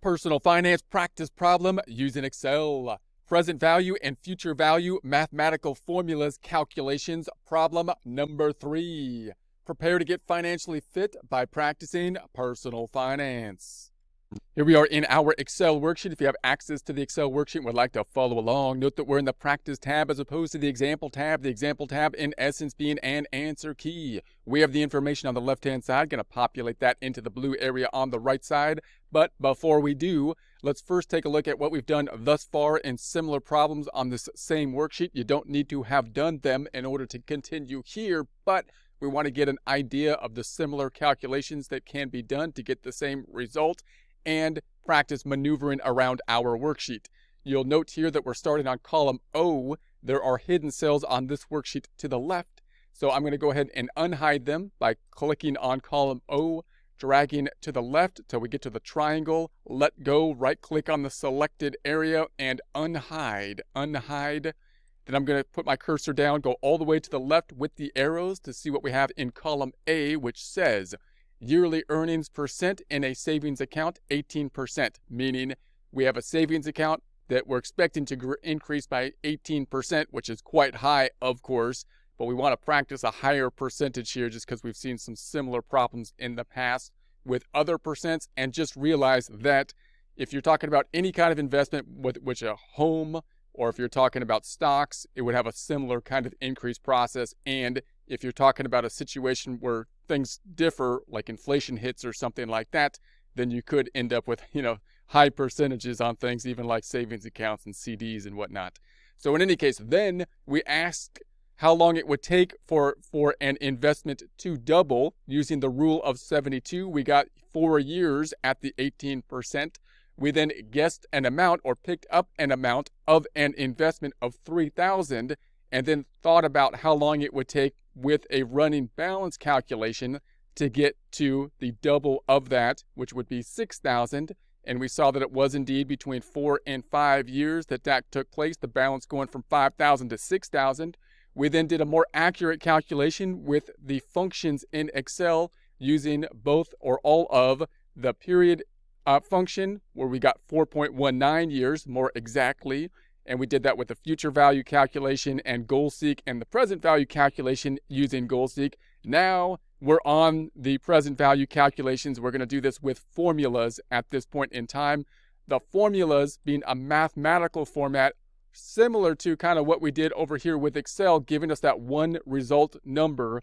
Personal finance practice problem using Excel. Present value and future value mathematical formulas calculations problem number 3. Prepare to get financially fit by practicing personal finance. Here we are in our Excel worksheet. If you have access to the Excel worksheet and would like to follow along, note that we're in the practice tab as opposed to the example tab. The example tab in essence being an answer key. We have the information on the left-hand side, going to populate that into the blue area on the right side. But before we do, let's first take a look at what we've done thus far in similar problems on this same worksheet. You don't need to have done them in order to continue here, but we want to get an idea of the similar calculations that can be done to get the same result and practice maneuvering around our worksheet. You'll note here that we're starting on column O. There are hidden cells on this worksheet to the left. So I'm going to go ahead and unhide them by clicking on column O, dragging to the left till we get to the triangle, let go, right click on the selected area and unhide. Then I'm going to put my cursor down, go all the way to the left with the arrows to see what we have in column A, which says yearly earnings percent in a savings account, 18%, meaning we have a savings account that we're expecting to increase by 18%, which is quite high, of course, but we want to practice a higher percentage here just because we've seen some similar problems in the past with other percents. And just realize that if you're talking about any kind of investment, with which a home, or if you're talking about stocks, it would have a similar kind of increase process. And if you're talking about a situation where things differ, like inflation hits or something like that, then you could end up with, high percentages on things, even like savings accounts and CDs and whatnot. So in any case, then we ask how long it would take for an investment to double using the rule of 72. We got 4 years at the 18%. We then guessed an amount or picked up an amount of an investment of $3,000 and then thought about how long it would take with a running balance calculation to get to the double of that, which would be $6,000. And we saw that it was indeed between 4 and 5 years that took place, the balance going from $5,000 to $6,000. We then did a more accurate calculation with the functions in Excel using both or all of the period function, where we got 4.19 years more exactly. And we did that with the future value calculation and goal seek and the present value calculation using goal seek. Now we're on the present value calculations. We're going to do this with formulas at this point in time. The formulas being a mathematical format similar to kind of what we did over here with Excel, giving us that one result number.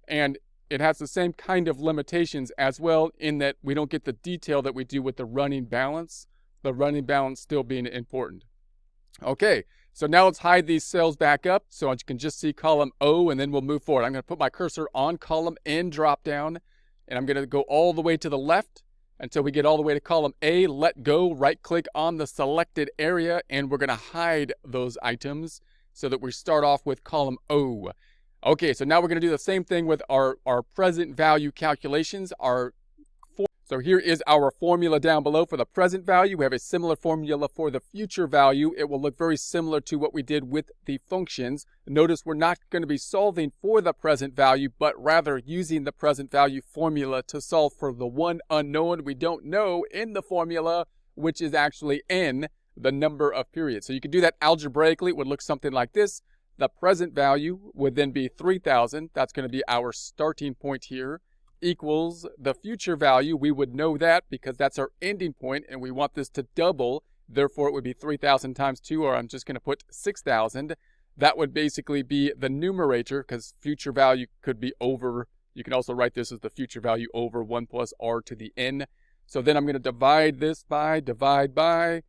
And it has the same kind of limitations as well, in that we don't get the detail that we do with the running balance, the running balance still being important. Okay, so now let's hide these cells back up so you can just see column O, and then we'll move forward. I'm going to put my cursor on column N drop down, and I'm going to go all the way to the left until we get all the way to column A, let go, right click on the selected area, and we're going to hide those items so that we start off with column O. Okay, so now we're going to do the same thing with our present value calculations. So here is our formula down below for the present value. We have a similar formula for the future value. It will look very similar to what we did with the functions. Notice we're not going to be solving for the present value, but rather using the present value formula to solve for the one unknown we don't know in the formula, which is actually n, the number of periods. So you can do that algebraically. It would look something like this. The present value would then be 3,000. That's going to be our starting point here, equals the future value. We would know that because that's our ending point, and we want this to double. Therefore, it would be 3,000 times 2, or I'm just going to put 6,000. That would basically be the numerator, because future value could be over. You can also write this as the future value over 1 plus r to the n. So then I'm going to divide this by, divide by,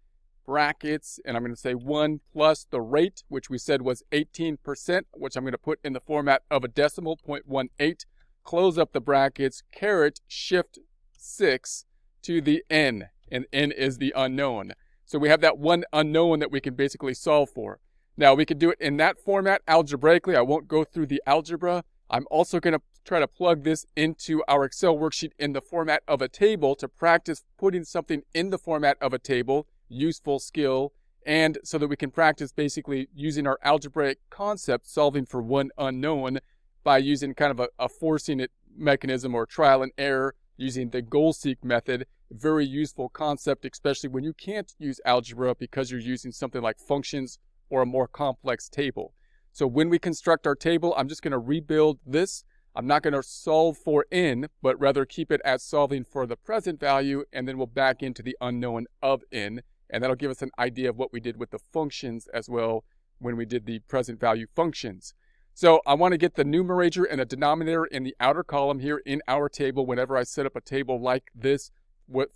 brackets, and I'm going to say 1 plus the rate, which we said was 18%, which I'm going to put in the format of a decimal, 0.18. Close up the brackets, caret, shift 6 to the n, and n is the unknown. So we have that one unknown that we can basically solve for. Now we can do it in that format algebraically. I won't go through the algebra. I'm also going to try to plug this into our Excel worksheet in the format of a table to practice putting something in the format of a table, useful skill, and so that we can practice basically using our algebraic concept, solving for one unknown, by using kind of a forcing it mechanism or trial and error using the goal seek method very useful concept, especially when you can't use algebra because you're using something like functions or a more complex table. So when we construct our table, I'm just going to rebuild this. I'm not going to solve for n, but rather keep it as solving for the present value, and then we'll back into the unknown of n, and that'll give us an idea of what we did with the functions as well when we did the present value functions. So I want to get the numerator and the denominator in the outer column here in our table whenever I set up a table like this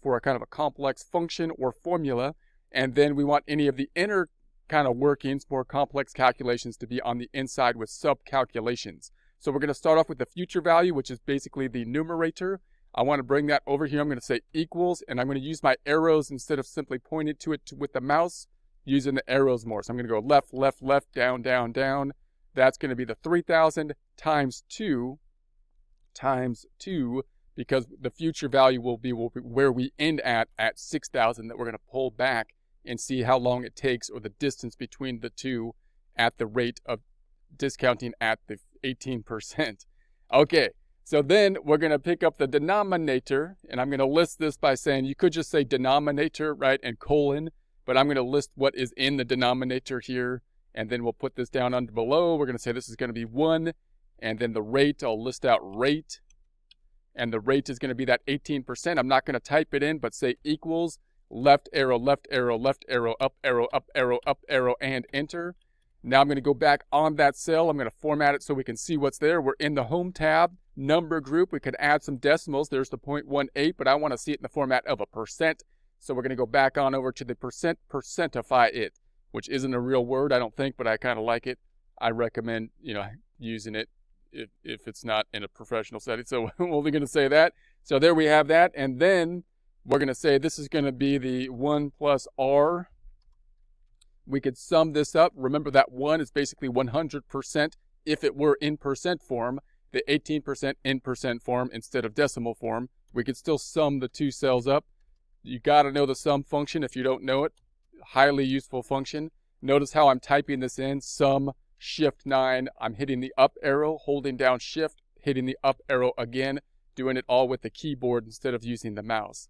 for a kind of a complex function or formula, and then we want any of the inner kind of workings, more complex calculations, to be on the inside with sub-calculations. So we're going to start off with the future value, which is basically the numerator. I want to bring that over here. I'm going to say equals, and I'm going to use my arrows instead of simply pointing to it with the mouse, using the arrows more. So I'm going to go left, left, left, down, down, down. That's going to be the 3,000 times 2, because the future value will be where we end at 6,000, that we're going to pull back and see how long it takes, or the distance between the two at the rate of discounting at the 18%. Okay, so then we're going to pick up the denominator, and I'm going to list this by saying, you could just say denominator, right, and colon, but I'm going to list what is in the denominator here, and then we'll put this down under below. We're going to say this is going to be 1, and then the rate, I'll list out rate, and the rate is going to be that 18%. I'm not going to type it in, but say equals, left arrow, left arrow, left arrow, up arrow, up arrow, up arrow, and enter. Now I'm going to go back on that cell. I'm going to format it so we can see what's there. We're in the home tab, number group. We could add some decimals. There's the 0.18, but I want to see it in the format of a percent. So we're going to go back on over to the percentify it, which isn't a real word, I don't think, but I kind of like it. I recommend, using it if it's not in a professional setting. So we're only going to say that. So there we have that. And then we're going to say this is going to be the 1 plus r. We could sum this up. Remember that 1 is basically 100% if it were in percent form, the 18% in percent form instead of decimal form. We could still sum the two cells up. You got to know the sum function if you don't know it. Highly useful function. Notice how I'm typing this in, sum, shift 9. I'm hitting the up arrow, holding down shift, hitting the up arrow again, doing it all with the keyboard instead of using the mouse.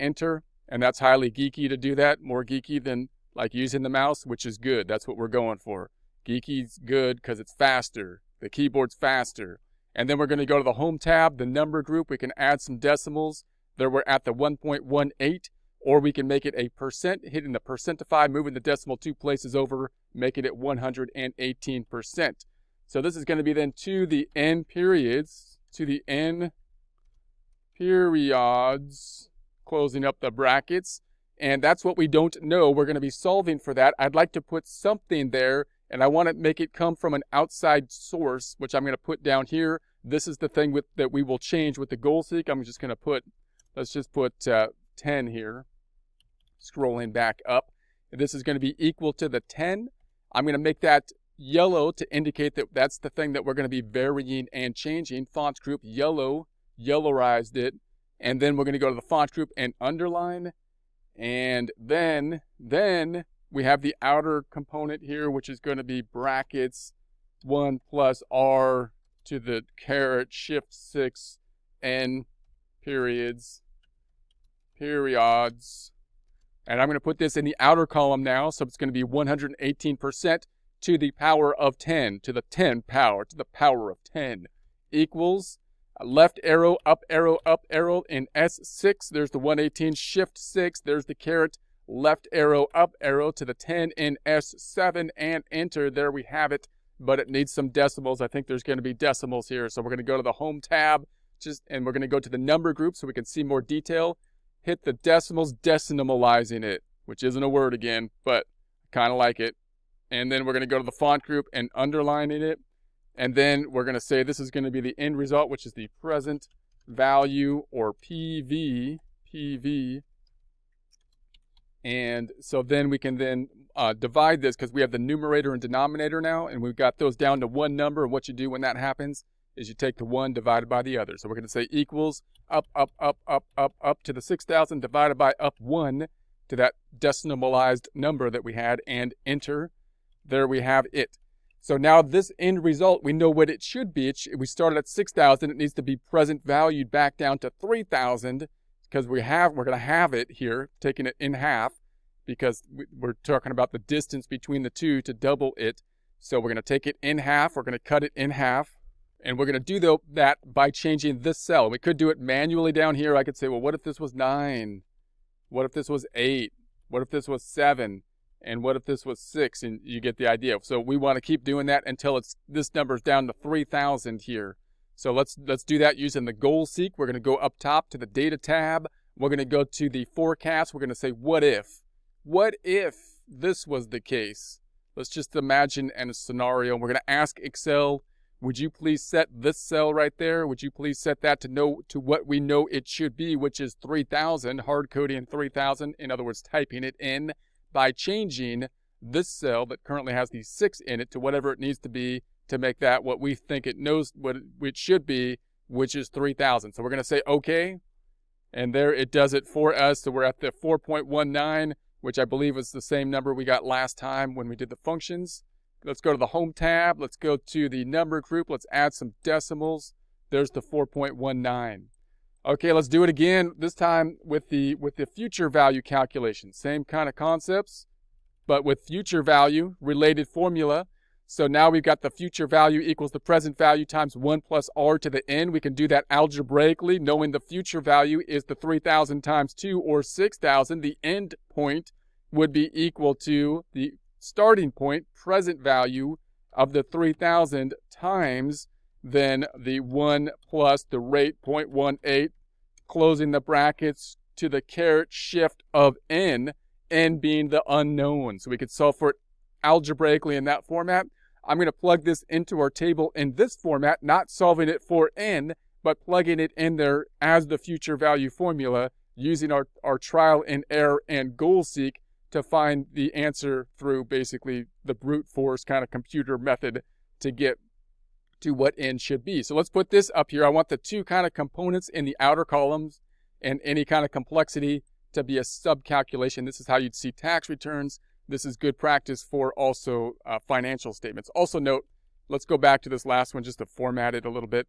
Enter, and that's highly geeky to do that, more geeky than like using the mouse, which is good. That's what we're going for. Geeky's good because it's faster. The keyboard's faster. And then we're going to go to the home tab, the number group. We can add some decimals. There we're at the 1.18, or we can make it a percent, hitting the percentify, moving the decimal 2 places over, making it 118%. So this is going to be then to the n periods, closing up the brackets. And that's what we don't know. We're going to be solving for that. I'd like to put something there, and I want to make it come from an outside source, which I'm going to put down here. This is the thing that we will change with the goal seek. I'm just going to put, let's just put 10 here, scrolling back up. This is going to be equal to the 10. I'm going to make that yellow to indicate that that's the thing that we're going to be varying and changing. Font group yellow, yellowized it. And then we're going to go to the font group and underline. And then we have the outer component here, which is going to be brackets 1 plus r to the caret shift 6 n periods. And I'm going to put this in the outer column now. So it's going to be 118% to the power of 10, to the 10 power, to the power of 10 equals left arrow, up arrow, up arrow in S6. There's the 118, shift 6. There's the caret, left arrow, up arrow to the 10 in S7 and enter. There we have it, but it needs some decimals. I think there's going to be decimals here. So we're going to go to the home tab and we're going to go to the number group so we can see more detail. Hit the decimals, decimalizing it, which isn't a word again, but kind of like it. And then we're going to go to the font group and underlining it. And then we're going to say this is going to be the end result, which is the present value, or PV. And so then we can then divide this, because we have the numerator and denominator now, and we've got those down to one number. And what you do when that happens is you take the one divided by the other. So we're going to say equals up to the 6,000 divided by up 1 to that decimalized number that we had, and enter. There we have it. So now this end result, we know what it should be. We started at 6,000. It needs to be present valued back down to 3,000. because we're going to have it here, taking it in half, because we're talking about the distance between the two to double it. So we're going to take it in half, we're going to cut it in half, and we're going to do that by changing this cell. We could do it manually down here. I could say, well, what if this was 9? What if this was 8? What if this was 7? And what if this was 6? And you get the idea. So we want to keep doing that until this number's down to 3,000 here. So let's do that using the goal seek. We're going to go up top to the data tab. We're going to go to the forecast. We're going to say, what if? What if this was the case? Let's just imagine a scenario. We're going to ask Excel, would you please set this cell right there? Would you please set that to what we know it should be, which is 3,000, hard coding 3,000. In other words, typing it in by changing this cell that currently has the 6 in it to whatever it needs to be to make that what we think it knows what it should be, which is 3,000. So we're going to say okay, and there it does it for us. So we're at the 4.19, which I believe is the same number we got last time when we did the functions. Let's go to the home tab. Let's go to the number group. Let's add some decimals. There's the 4.19. Okay, let's do it again, this time with the future value calculation. Same kind of concepts, but with future value related formula. So now we've got the future value equals the present value times 1 plus r to the n. We can do that algebraically, knowing the future value is the 3,000 times 2, or 6,000. The end point would be equal to the starting point, present value of the 3,000 times then the 1 plus the rate 0.18, closing the brackets to the caret shift of n being the unknown. So we could solve for it algebraically in that format. I'm going to plug this into our table in this format, not solving it for n, but plugging it in there as the future value formula using our trial and error and goal seek to find the answer through basically the brute force kind of computer method to get to what n should be. So let's put this up here. I want the two kind of components in the outer columns and any kind of complexity to be a subcalculation. This is how you'd see tax returns. This is good practice for also financial statements. Also note, let's go back to this last one just to format it a little bit.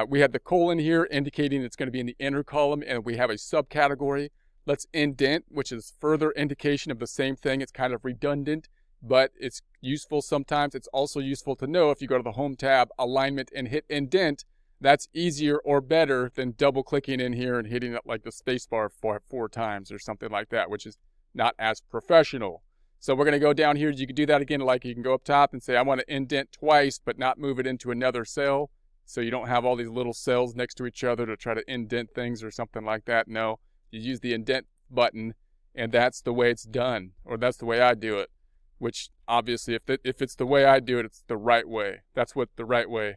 We had the colon here indicating it's going to be in the inner column, and we have a subcategory. Let's indent, which is further indication of the same thing. It's kind of redundant, but it's useful sometimes. It's also useful to know if you go to the home tab, alignment, and hit indent, that's easier or better than double clicking in here and hitting it like the spacebar four times or something like that, which is not as professional. So we're going to go down here. You can do that again, like you can go up top and say, I want to indent twice, but not move it into another cell. So you don't have all these little cells next to each other to try to indent things or something like that. No, you use the indent button, and that's the way it's done, or that's the way I do it, which obviously if it's the way I do it, it's the right way. That's what the right way,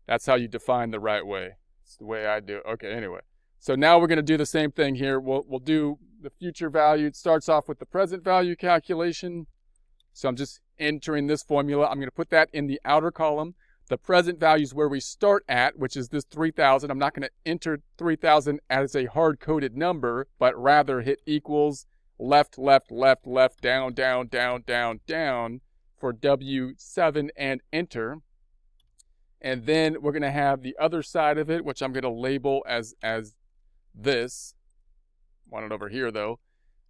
that's how you define the right way. It's the way I do it. Okay, anyway. So now we're going to do the same thing here. We'll do the future value. It starts off with the present value calculation. So I'm just entering this formula. I'm going to put that in the outer column. The present value is where we start at, which is this 3,000. I'm not going to enter 3,000 as a hard-coded number, but rather hit equals, left, left, left, left, down, down, down, down, down for W7 and enter. And then we're going to have the other side of it, which I'm going to label as this. Want it over here though.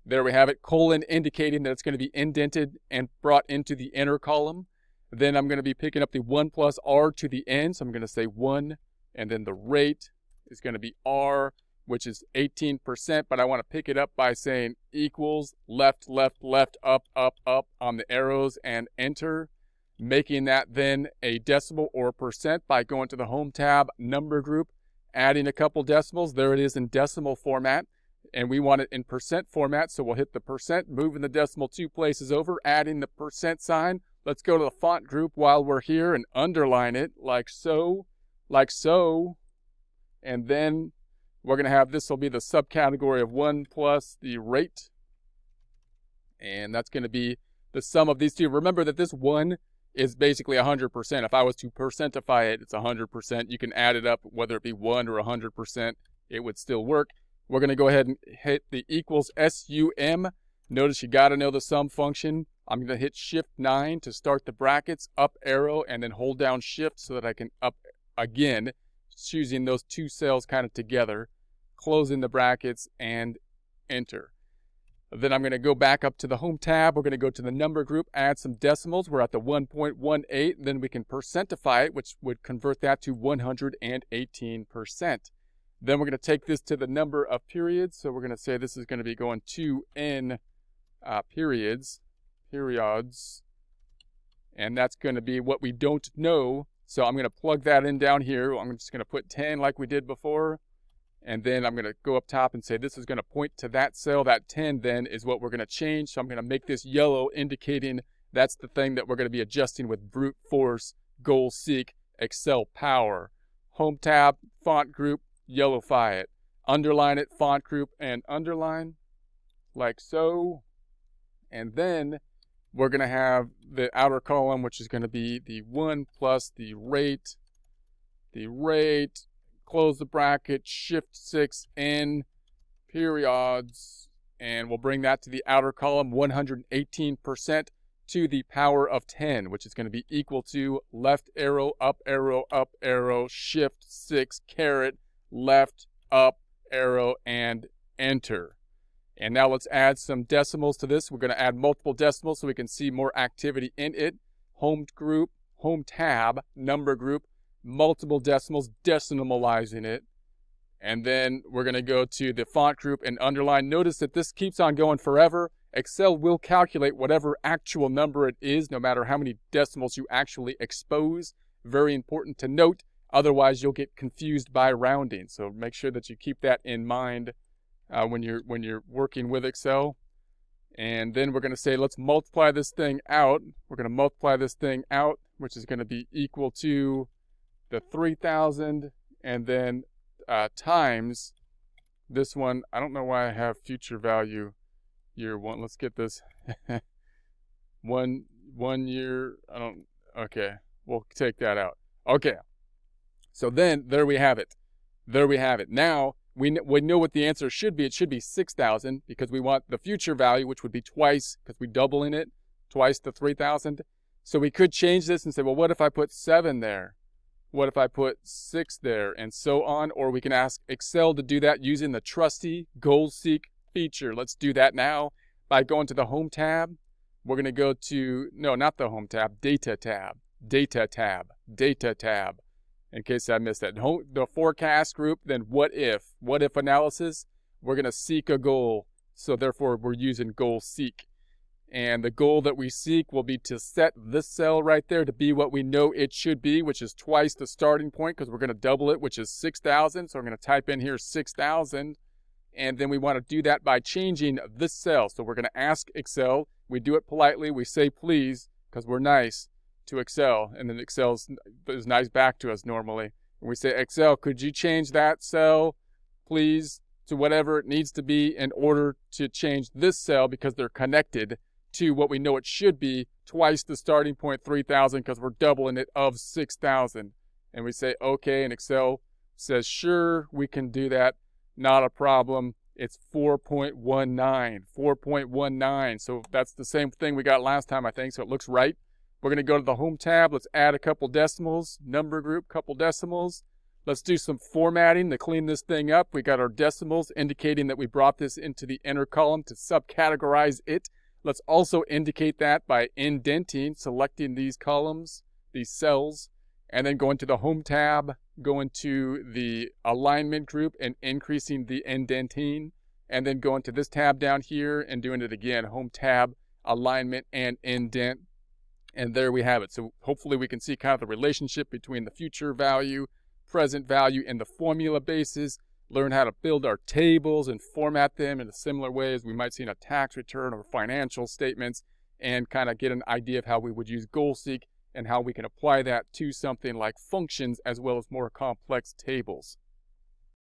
There we have it, colon, indicating that it's going to be indented and brought into the inner column. Then I'm going to be picking up the 1 plus r to the n. So I'm going to say 1, and then the rate is going to be r, which is 18%, but I want to pick it up by saying equals, left, left, left, up, up, up on the arrows, and enter, making that then a decimal or percent by going to the home tab, number group, adding a couple decimals. There it is in decimal format, and we want it in percent format, so we'll hit the percent, moving the decimal 2 places over, adding the percent sign. Let's go to the font group while we're here and underline it like so, and then we're going to have, this will be the subcategory of 1 plus the rate, and that's going to be the sum of these two. Remember that this 1 is basically 100%. If I was to percentify it, it's 100%. You can add it up, whether it be 1 or 100%, it would still work. We're going to go ahead and hit the equals SUM. Notice you got to know the sum function. I'm going to hit Shift 9 to start the brackets, up arrow, and then hold down Shift so that I can up again, choosing those two cells kind of together, closing the brackets, and enter. Then I'm going to go back up to the home tab. We're going to go to the number group, add some decimals. We're at the 1.18. Then we can percentify it, which would convert that to 118%. Then we're going to take this to the number of periods. So we're going to say this is going to be going 2n periods. And that's going to be what we don't know. So I'm going to plug that in down here. I'm just going to put 10 like we did before. And then I'm going to go up top and say this is going to point to that cell. That 10 then is what we're going to change. So I'm going to make this yellow, indicating that's the thing that we're going to be adjusting with brute force, goal seek, Excel power. Home tab, font group, yellowify it. Underline it, font group, and underline, like so. And then we're going to have the outer column, which is going to be the 1 plus the rate, close the bracket, shift 6 in periods, and we'll bring that to the outer column, 118% to the power of 10, which is going to be equal to left arrow, up arrow, shift 6, caret, left, up arrow, and enter. And now let's add some decimals to this. We're going to add multiple decimals so we can see more activity in it. Home group, home tab, number group, multiple decimals, decimalizing it. And then we're going to go to the font group and underline. Notice that this keeps on going forever. Excel will calculate whatever actual number it is, no matter how many decimals you actually expose. Very important to note. Otherwise, you'll get confused by rounding. So make sure that you keep that in mind when you're working with Excel. And then we're going to say, let's multiply this thing out. We're going to multiply this thing out, which is going to be equal to the 3,000, and then times this one. I don't know why I have future value year one. Let's get this one year. Okay, we'll take that out. Okay, so then there we have it. Now we know what the answer should be. It should be 6,000 because we want the future value, which would be twice, because we double in it, twice the 3,000. So we could change this and say, well, what if I put 7 there? What if I put 6 there? And so on. Or we can ask Excel to do that using the trusty goal seek feature. Let's do that now by going to the home tab. We're going to go to, no, not the home tab, data tab. In case I missed that. The forecast group, then what if analysis, we're going to seek a goal. So therefore we're using goal seek. And the goal that we seek will be to set this cell right there to be what we know it should be, which is twice the starting point, because we're going to double it, which is 6,000. So I'm going to type in here 6,000. And then we want to do that by changing this cell. So we're going to ask Excel. We do it politely. We say please, because we're nice to Excel. And then Excel is nice back to us normally. And we say, Excel, could you change that cell, please, to whatever it needs to be in order to change this cell, because they're connected to what we know it should be, twice the starting point, 3,000, because we're doubling it of 6,000. And we say, okay, and Excel says, sure, we can do that. Not a problem. It's 4.19. So that's the same thing we got last time, I think, so it looks right. We're going to go to the home tab. Let's add a couple decimals. Number group, couple decimals. Let's do some formatting to clean this thing up. We got our decimals indicating that we brought this into the inner column to subcategorize it. Let's also indicate that by indenting, selecting these columns, these cells, and then going to the home tab, going to the alignment group and increasing the indenting, and then going to this tab down here and doing it again, home tab, alignment, and indent. And there we have it. So hopefully we can see kind of the relationship between the future value, present value, and the formula bases. Learn how to build our tables and format them in a similar way as we might see in a tax return or financial statements, and kind of get an idea of how we would use goal seek and how we can apply that to something like functions as well as more complex tables.